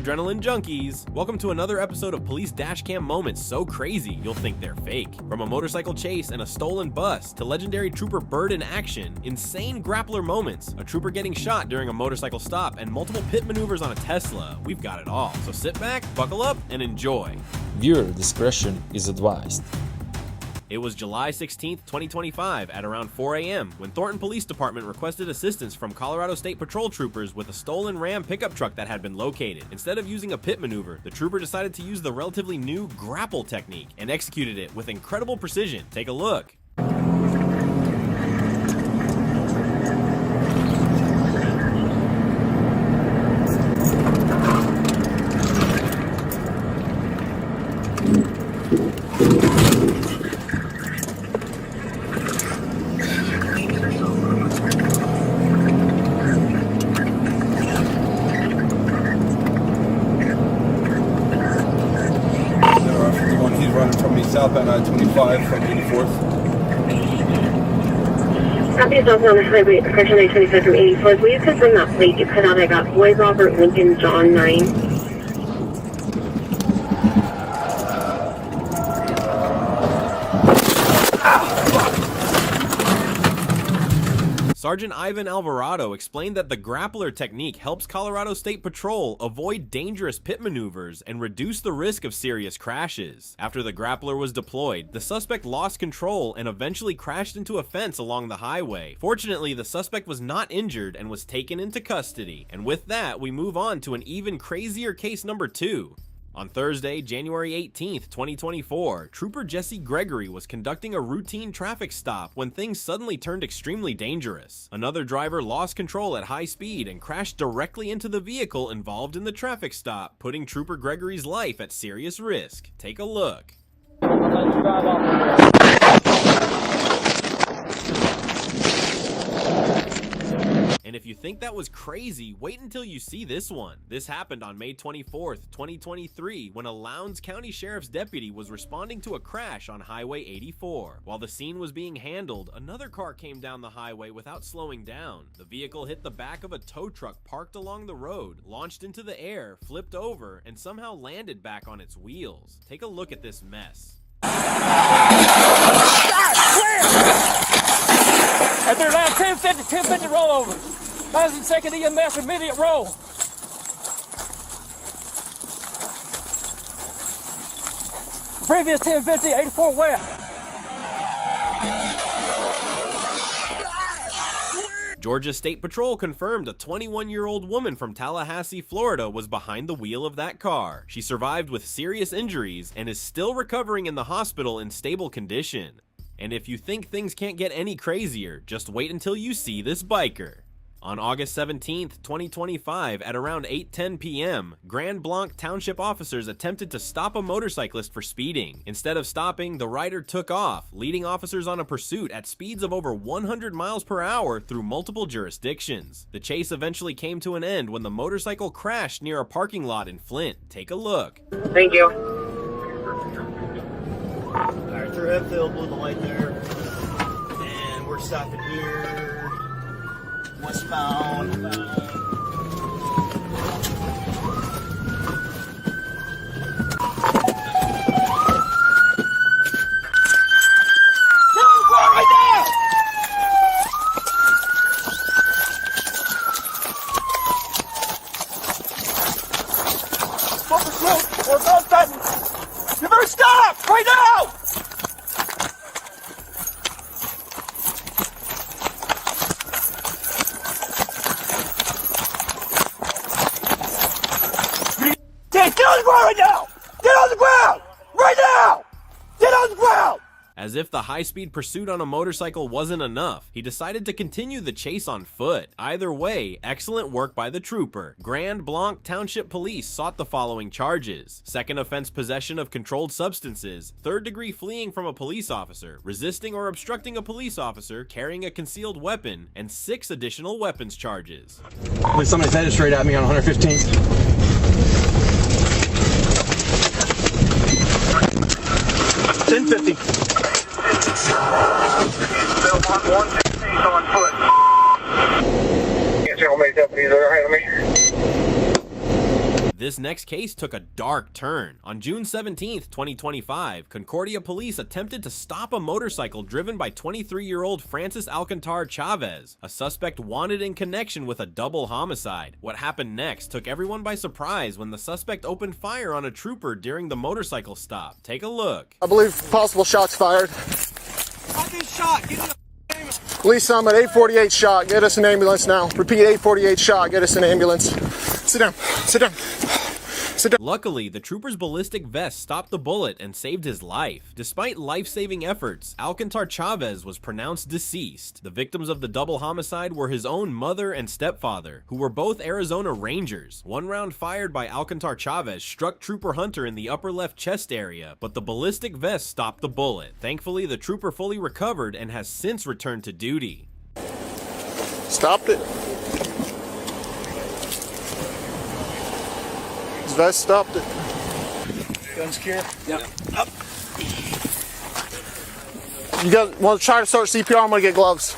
adrenaline junkies. Welcome to another episode of Police Dashcam moments so crazy you'll think they're fake. From a motorcycle chase and a stolen bus to legendary trooper Byrd in action, insane grappler moments, a trooper getting shot during a motorcycle stop, and multiple pit maneuvers on a Tesla, we've got it all. So sit back, buckle up, and enjoy. Viewer discretion is advised. It was July 16th, 2025 at around 4 a.m. when Thornton Police Department requested assistance from Colorado State Patrol troopers with a stolen Ram pickup truck that had been located. Instead of using a pit maneuver, the trooper decided to use the relatively new grapple technique and executed it with incredible precision. Take a look. Southbound I-25 from 84th. Southeast also on the highway, section I-25 from 84th. Will you confirm that plate you cut out? I got Boy Robert Lincoln John 9. Sergeant Ivan Alvarado explained that the grappler technique helps Colorado State Patrol avoid dangerous pit maneuvers and reduce the risk of serious crashes. After the grappler was deployed, the suspect lost control and eventually crashed into a fence along the highway. Fortunately, the suspect was not injured and was taken into custody. And with that, we move on to an even crazier case number 2. On Thursday, January 18th, 2024, Trooper Jesse Gregory was conducting a routine traffic stop when things suddenly turned extremely dangerous. Another driver lost control at high speed and crashed directly into the vehicle involved in the traffic stop, putting Trooper Gregory's life at serious risk. Take a look. And if you think that was crazy, wait until you see this one. This happened on May 24th, 2023, when a Lowndes County Sheriff's deputy was responding to a crash on Highway 84. While the scene was being handled, another car came down the highway without slowing down. The vehicle hit the back of a tow truck parked along the road, launched into the air, flipped over, and somehow landed back on its wheels. Take a look at this mess. At their last 1050 rollover. Last and second EMS immediate roll. Previous 1050, 84 west. Georgia State Patrol confirmed a 21-year-old woman from Tallahassee, Florida was behind the wheel of that car. She survived with serious injuries and is still recovering in the hospital in stable condition. And if you think things can't get any crazier, just wait until you see this biker. On August 17th, 2025, at around 8:10 p.m., Grand Blanc Township officers attempted to stop a motorcyclist for speeding. Instead of stopping, the rider took off, leading officers on a pursuit at speeds of over 100 miles per hour through multiple jurisdictions. The chase eventually came to an end when the motorcycle crashed near a parking lot in Flint. Take a look. Thank you. Alright, through Enfield, blue the light there. And we're stopping here. Westbound. You better stop right now! Get on the ground right now! Get on the ground! Right now! Get on the ground! As if the high-speed pursuit on a motorcycle wasn't enough, he decided to continue the chase on foot. Either way, excellent work by the trooper. Grand Blanc Township Police sought the following charges: second offense possession of controlled substances, third-degree fleeing from a police officer, resisting or obstructing a police officer, carrying a concealed weapon, and 6 additional weapons charges. Somebody's headed straight at me on 115th. 1050. Still on 150 on foot. Can't see how many deputies are ahead of me. this next case took a dark turn. On June 17th, 2025, Concordia police attempted to stop a motorcycle driven by 23-year-old Francis Alcantar Chavez, a suspect wanted in connection with a double homicide. What happened next took everyone by surprise when the suspect opened fire on a trooper during the motorcycle stop. Take a look. I believe possible shots fired. I've been shot. Get in the Police summit, 848 shot. Get us an ambulance now. Repeat, 848 shot. Get us an ambulance. Sit down. Sit down. Sit down. Luckily, the trooper's ballistic vest stopped the bullet and saved his life. Despite life-saving efforts, Alcantar Chavez was pronounced deceased. The victims of the double homicide were his own mother and stepfather, who were both Arizona Rangers. One round fired by Alcantar Chavez struck Trooper Hunter in the upper left chest area, but the ballistic vest stopped the bullet. Thankfully, the trooper fully recovered and has since returned to duty. Stopped it. His vest stopped it. gun secure. Yep. Up. You guys want to try to start CPR? I'm going to get gloves.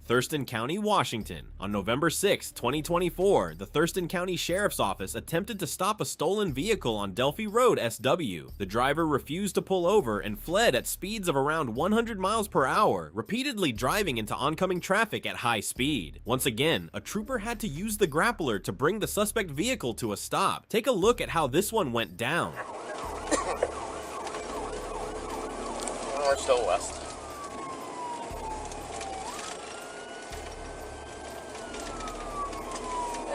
Thurston County, Washington. On November 6, 2024, the Thurston County Sheriff's Office attempted to stop a stolen vehicle on Delphi Road, SW. The driver refused to pull over and fled at speeds of around 100 miles per hour, repeatedly driving into oncoming traffic at high speed. Once again, a trooper had to use the grappler to bring the suspect vehicle to a stop. Take a look at how this one went down. We're still west.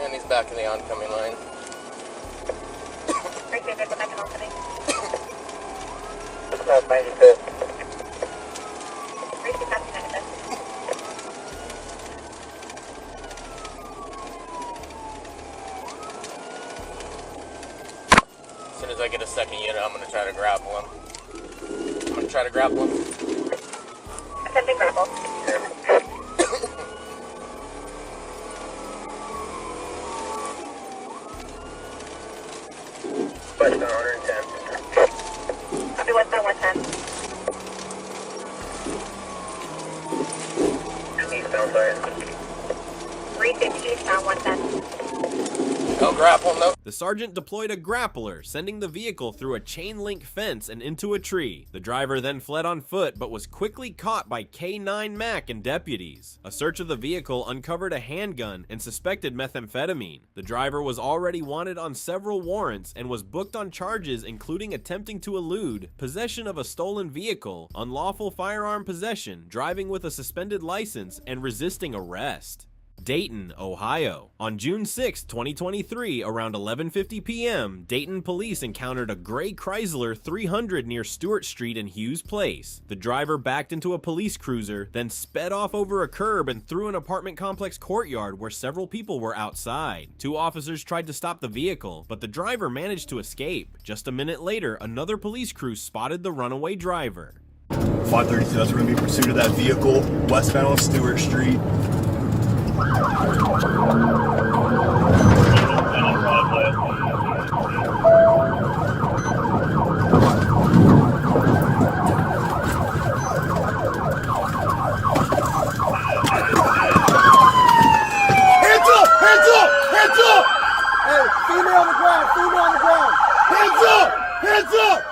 And he's back in the oncoming lane. As soon as I get a second unit, I'm going to try to grapple him. Attempting grapple. Westbound 110. Copy westbound 110. Eastbound, sorry. 350 eastbound 110. No grapple, no. The sergeant deployed a grappler, sending the vehicle through a chain-link fence and into a tree. The driver then fled on foot, but was quickly caught by K9 Mac and deputies. A search of the vehicle uncovered a handgun and suspected methamphetamine. The driver was already wanted on several warrants and was booked on charges including attempting to elude, possession of a stolen vehicle, unlawful firearm possession, driving with a suspended license, and resisting arrest. Dayton, Ohio. On June 6, 2023, around 11:50 p.m., Dayton police encountered a gray Chrysler 300 near Stewart Street and Hughes Place. The driver backed into a police cruiser, then sped off over a curb and through an apartment complex courtyard where several people were outside. Two officers tried to stop the vehicle, but the driver managed to escape. Just a minute later, another police crew spotted the runaway driver. 532, that's going to be pursuit of that vehicle, westbound on Stewart Street.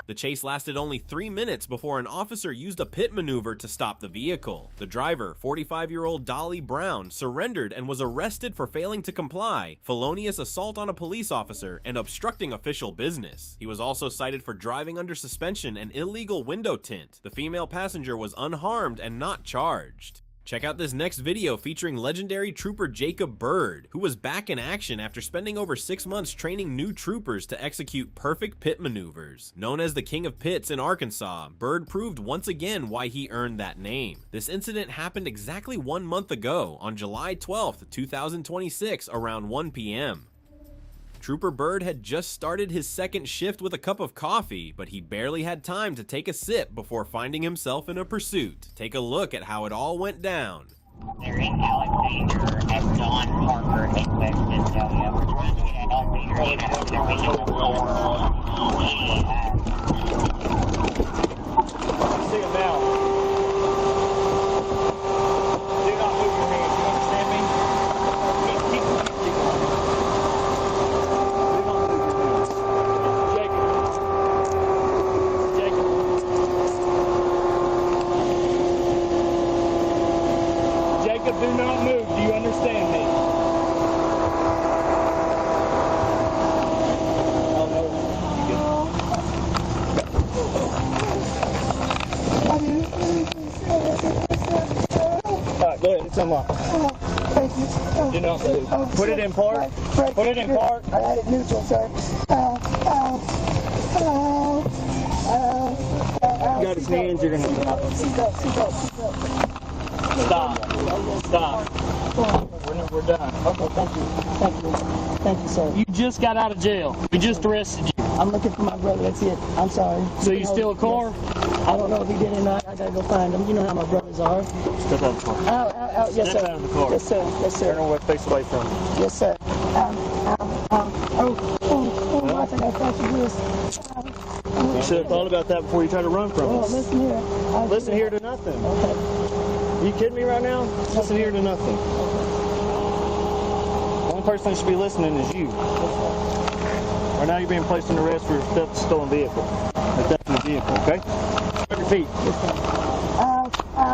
The chase lasted only 3 minutes before an officer used a pit maneuver to stop the vehicle. The driver, 45-year-old Dolly Brown, surrendered and was arrested for failing to comply, felonious assault on a police officer, and obstructing official business. He was also cited for driving under suspension and illegal window tint. The female passenger was unharmed and not charged. Check out this next video featuring legendary trooper Jacob Byrd, who was back in action after spending over 6 months training new troopers to execute perfect pit maneuvers. Known as the King of Pits in Arkansas, Byrd proved once again why he earned that name. This incident happened exactly 1 month ago, on July 12th, 2026, around 1 p.m. Trooper Byrd had just started his second shift with a cup of coffee, but he barely had time to take a sip before finding himself in a pursuit. Take a look at how it all went down. They're in Alexander at Don Parker at West Vistoria. We're trying to get at Alexander. They're making a lower. See him now. Do not move your hands. You understand me? Keep unlock. Thank you. Do not move. Put it in park. Put it in park. I had it neutral, sir. You got his hands, you're gonna Stop. We're done. Okay, thank you. Thank you. Thank you, sir. You just got out of jail. We just arrested you. I'm looking for my brother. That's it. I'm sorry. So you steal a car? Yes. I don't know if he did or not. I gotta go find him. You know how my brothers are. Step out of the car. Out. Yes, Step sir. out of the car. Yes, sir. Yes, sir. Turn away, face away from me. Yes, sir. I think I thought you was. You should have thought about that before you tried to run from us. Listen here. Listen here to nothing. Okay. You kidding me right now? Listen here to nothing. The only person that should be listening is you. Right now you're being placed in arrest for theft of stolen vehicle. Or theft of the vehicle, okay? Spread your feet. Yes, sir.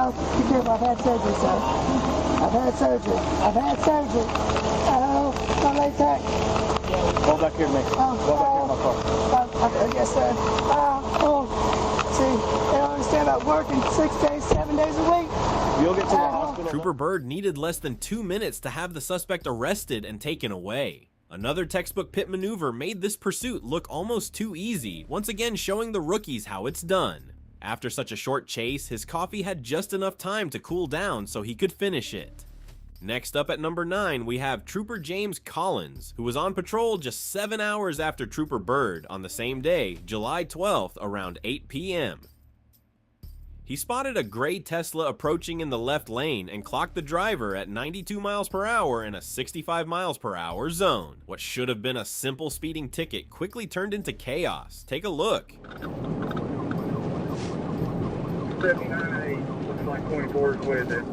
Be careful. I've had surgery, sir. I've had surgery. My leg's hurt. Go back here to me. Go back here in my car. Yes, sir. See, they don't understand about working 6 days, 7 days a week. You'll get to the hospital. Trooper Byrd needed less than 2 minutes to have the suspect arrested and taken away. Another textbook pit maneuver made this pursuit look almost too easy, once again showing the rookies how it's done. After such a short chase, his coffee had just enough time to cool down so he could finish it. Next up at number 9, we have Trooper James Collins, who was on patrol just 7 hours after Trooper Byrd on the same day, July 12th, around 8 p.m. He spotted a gray Tesla approaching in the left lane and clocked the driver at 92 miles per hour in a 65 miles per hour zone. What should have been a simple speeding ticket quickly turned into chaos. Take a look. 79.8, looks like 24 is what is it?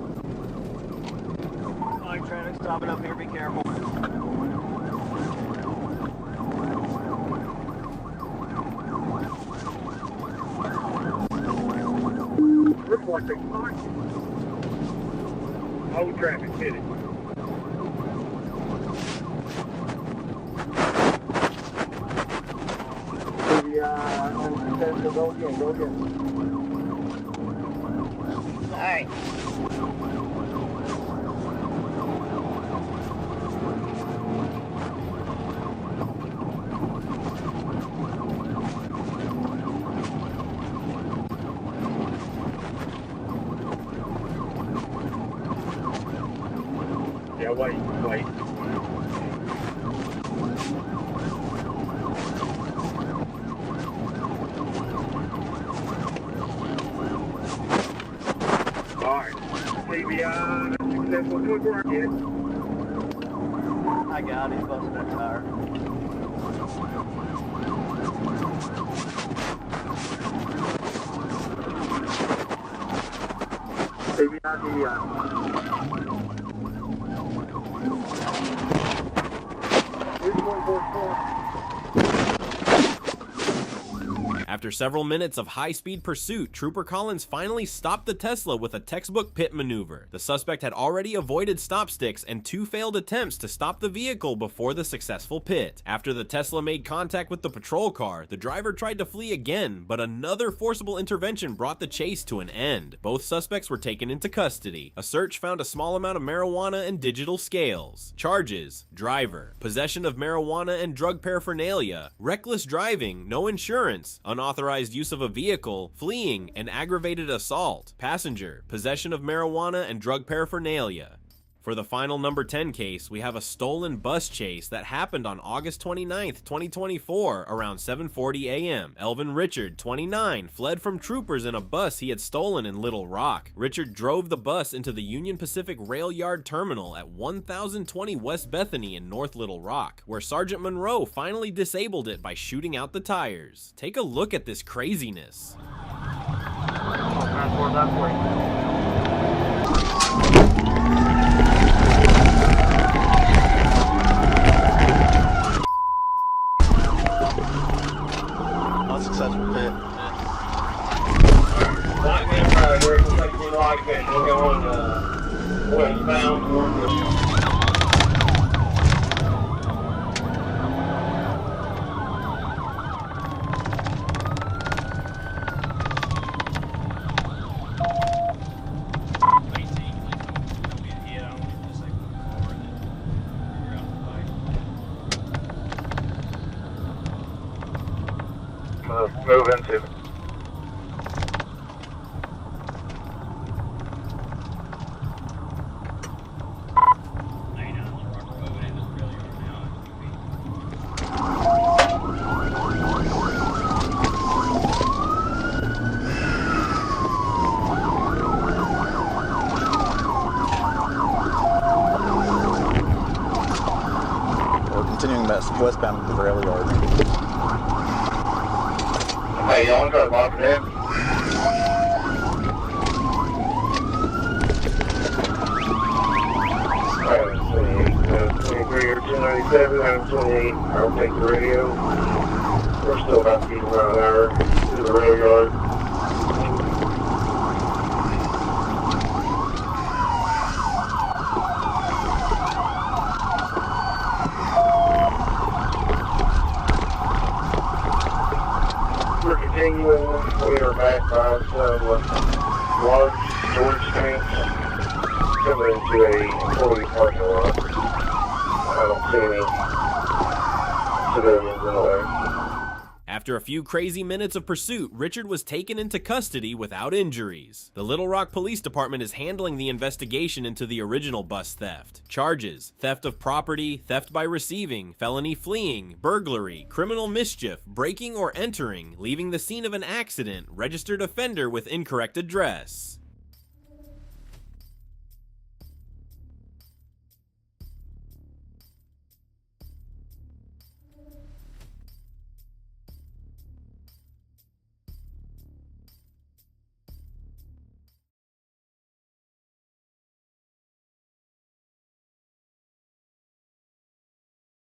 Alright, traffic stopping up here, be careful. Looks like they clocked it. Whole traffic hit it. Go again. Alright. Yeah, wait. Alright. CBI, successful 24 again. I got it, busting that tire. After several minutes of high-speed pursuit, Trooper Collins finally stopped the Tesla with a textbook pit maneuver. The suspect had already avoided stop sticks and 2 failed attempts to stop the vehicle before the successful pit. After the Tesla made contact with the patrol car, the driver tried to flee again, but another forcible intervention brought the chase to an end. Both suspects were taken into custody. A search found a small amount of marijuana and digital scales. Charges: driver, possession of marijuana and drug paraphernalia, reckless driving, no insurance, unauthorized use of a vehicle, fleeing, and aggravated assault. Passenger, possession of marijuana and drug paraphernalia. For the final number 10 case, we have a stolen bus chase that happened on August 29th, 2024, around 7:40 a.m. Elvin Richard, 29, fled from troopers in a bus he had stolen in Little Rock. Richard drove the bus into the Union Pacific Rail Yard Terminal at 1020 West Bethany in North Little Rock, where Sergeant Monroe finally disabled it by shooting out the tires. Take a look at this craziness. Unsuccessful pit. We're going westbound. move into. Continuing westbound to the rail yard. Hey, y'all got locked in? Alright, 23 or 297, I'm 28. I'll take the radio. We're still about to be around an hour to the rail yard. We're continuing. We are back by some large storage tanks coming into a employee parking lot. I don't see any civilians in the way. After a few crazy minutes of pursuit, Richard was taken into custody without injuries. The Little Rock Police Department is handling the investigation into the original bus theft. Charges: theft of property, theft by receiving, felony fleeing, burglary, criminal mischief, breaking or entering, leaving the scene of an accident, registered offender with incorrect address.